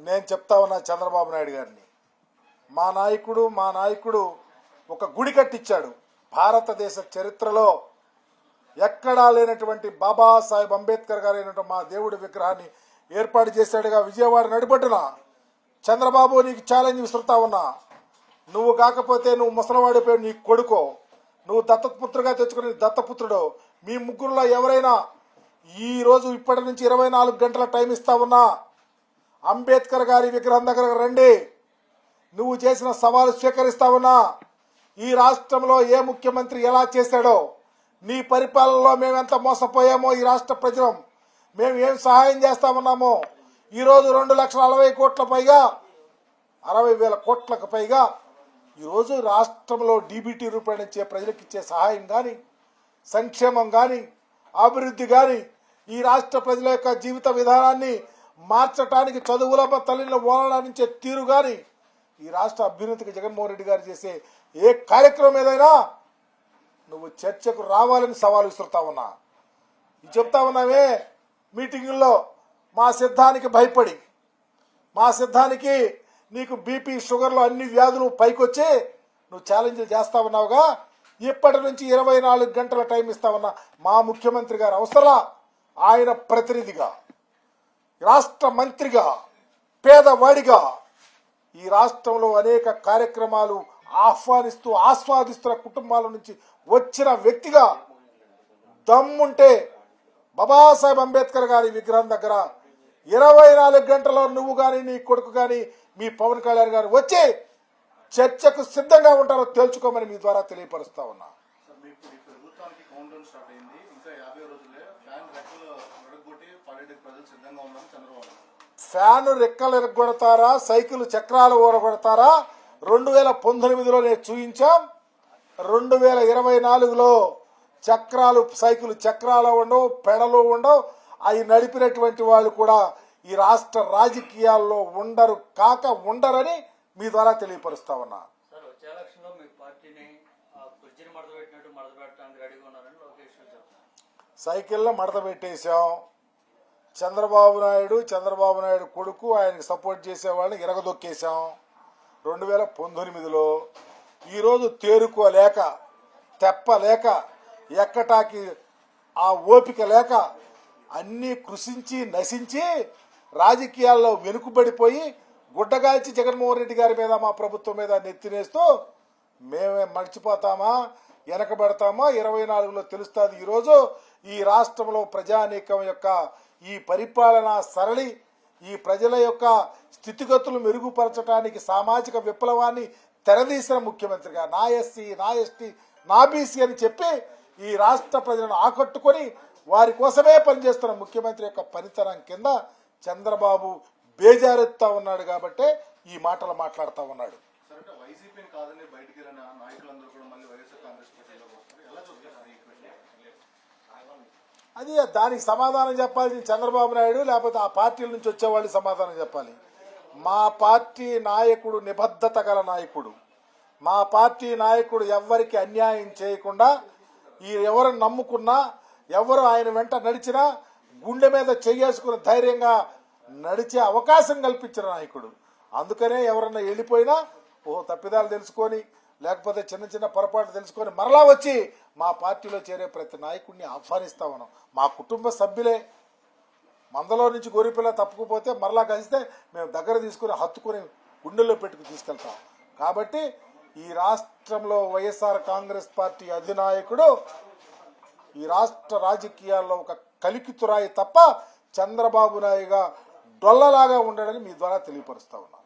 నేను చెప్తా ఉన్నా చంద్రబాబు నాయుడు గారిని, మా నాయకుడు ఒక గుడి కట్టించాడు. భారతదేశ చరిత్రలో ఎక్కడా లేనటువంటి బాబాసాహెబ్ అంబేద్కర్ గారు అయినటువంటి మా దేవుడి విగ్రహాన్ని ఏర్పాటు చేశాడుగా విజయవాడ నడిబొడ్డున. చంద్రబాబు, నీకు ఛాలెంజ్ విసురుతా ఉన్నా. నువ్వు కాకపోతే నువ్వు ముసలవాడిపోయి నీ కొడుకో, నువ్వు దత్తపుత్రుగా తెచ్చుకుని దత్తపుత్రుడు, మీ ముగ్గురులో ఎవరైనా ఈ రోజు ఇప్పటి నుంచి 24 గంటల టైం ఇస్తా ఉన్నా, అంబేద్కర్ గారి విగ్రహం దగ్గర రండి. నువ్వు చేసిన సవాలు స్వీకరిస్తా ఉన్నా. ఈ రాష్ట్రంలో ఏ ముఖ్యమంత్రి ఎలా చేశాడో, నీ పరిపాలనలో మేమెంత మోసపోయామో ఈ రాష్ట్ర ప్రజలు, మేము ఏం సహాయం చేస్తా ఉన్నామో, ఈరోజు 2,40,000 కోట్ల పైగా 60,000 కోట్లకు పైగా ఈరోజు రాష్ట్రంలో డీబీటీ రూపాయలు ఇచ్చే ప్రజలకు ఇచ్చే సహాయం కానీ, సంక్షేమం కానీ, అభివృద్ధి కానీ, ఈ రాష్ట్ర ప్రజల యొక్క జీవిత విధానాన్ని మార్చడానికి, చదువుల తల్లిని ఓలడానించే తీరు కానీ, ఈ రాష్ట్ర అభ్యున్నతికి జగన్మోహన్ రెడ్డి గారు చేసే ఏ కార్యక్రమం ఏదైనా నువ్వు చర్చకు రావాలని సవాలు విసురుతా ఉన్నా. చెప్తా ఉన్నావే మీటింగుల్లో, మా సిద్ధానికి భయపడి, మా సిద్ధానికి నీకు బీపీ షుగర్లు అన్ని వ్యాధులు పైకొచ్చి నువ్వు ఛాలెంజ్లు చేస్తా ఉన్నావుగా. ఇప్పటి నుంచి 24 గంటల టైం ఇస్తా ఉన్నా. మా ముఖ్యమంత్రి గారు అవసరం, ఆయన ప్రతినిధిగా, రాష్ట్ర మంత్రిగా, పేదవాడిగా ఈ రాష్ట్రంలో అనేక కార్యక్రమాలు ఆస్వాదిస్తున్న కుటుంబాల నుంచి వచ్చిన వ్యక్తిగా దమ్ముంటే బాబాసాహెబ్ అంబేద్కర్ గారి విగ్రహం దగ్గర 24 గంటల్లో నువ్వు కానీ, నీ కొడుకు కానీ, మీ పవన్ కళ్యాణ్ గారు వచ్చి చర్చకు సిద్ధంగా ఉంటారో తేల్చుకోమని మీ ద్వారా తెలియపరుస్తా ఉన్నా. ఫ్యాన్ రెక్కలు ఎరగొడతారా, సైకిల్ చక్రాలు ఊరగొడతారా? 2019లో నేను చూయించాం. 2024లో చక్రాలు, సైకిల్ చక్రాలు ఉండవు, పెడలు ఉండవు. అవి నడిపినటువంటి వాళ్ళు కూడా ఈ రాష్ట్ర రాజకీయాల్లో ఉండరని మీ ద్వారా తెలియపరుస్తా ఉన్నా. సైకిల్లో మడత పెట్టేశాం. చంద్రబాబు నాయుడు కొడుకు, ఆయనకు సపోర్ట్ చేసే వాళ్ళని ఇరగదొక్కేశాం 2019లో. ఈరోజు తేరుకోలేక, తెప్పలేక, ఎక్కటాకి ఆ ఓపిక లేక అన్నీ కృషించి నశించి రాజకీయాల్లో వెనుకబడిపోయి గుడ్డగాల్చి జగన్మోహన్ రెడ్డి గారి మీద, మా ప్రభుత్వం మీద నెత్తినేస్తూ మేమే మర్చిపోతామా, వెనకబడతామా 24లో తెలుస్తుంది. ఈరోజు ఈ రాష్ట్రంలో ప్రజానీకం యొక్క ఈ పరిపాలనా సరళి, ఈ ప్రజల యొక్క స్థితిగతులు మెరుగుపరచడానికి సామాజిక విప్లవాన్ని తెరదీసిన ముఖ్యమంత్రిగా నా ఎస్సీ, నా ఎస్టీ, నా బీసీ అని చెప్పి ఈ రాష్ట్ర ప్రజలను ఆకట్టుకొని వారి కోసమే పనిచేస్తున్న ముఖ్యమంత్రి యొక్క పనితనం కింద చంద్రబాబు బేజారెత్తా ఉన్నాడు కాబట్టి ఈ మాటలు మాట్లాడుతూ ఉన్నాడు. అది దానికి సమాధానం చెప్పాలి చంద్రబాబు నాయుడు, లేకపోతే ఆ పార్టీల నుంచి వచ్చేవాళ్ళు సమాధానం చెప్పాలి. మా పార్టీ నాయకుడు నిబద్ధత గల నాయకుడు. మా పార్టీ నాయకుడు ఎవరికి అన్యాయం చేయకుండా, ఎవరు నమ్ముకున్నా, ఎవరు ఆయన వెంట నడిచినా గుండె మీద చెయ్యేసుకుని ధైర్యంగా నడిచే అవకాశం కల్పించిన నాయకుడు. అందుకనే ఎవరన్నా వెళ్ళిపోయినా తప్పిదాలు తెలుసుకొని, లేకపోతే చిన్న చిన్న పొరపాటు తెలుసుకొని మరలా వచ్చి మా పార్టీలో చేరే ప్రతి నాయకుడిని ఆహ్వానిస్తా ఉన్నాం. మా కుటుంబ సభ్యులే. మందలో నుంచి గోరిపిల్ల తప్పుకుపోతే మరలా కలిస్తే మేము దగ్గర తీసుకుని హత్తుకుని గుండెల్లో పెట్టుకుని తీసుకెళ్తాం. కాబట్టి ఈ రాష్ట్రంలో వైఎస్ఆర్ కాంగ్రెస్ పార్టీ అధినాయకుడు ఈ రాష్ట్ర రాజకీయాల్లో ఒక కలికితురాయి తప్ప చంద్రబాబు నాయుడుగా డొల్లలాగా ఉండడని మీ ద్వారా తెలియపరుస్తా ఉన్నా.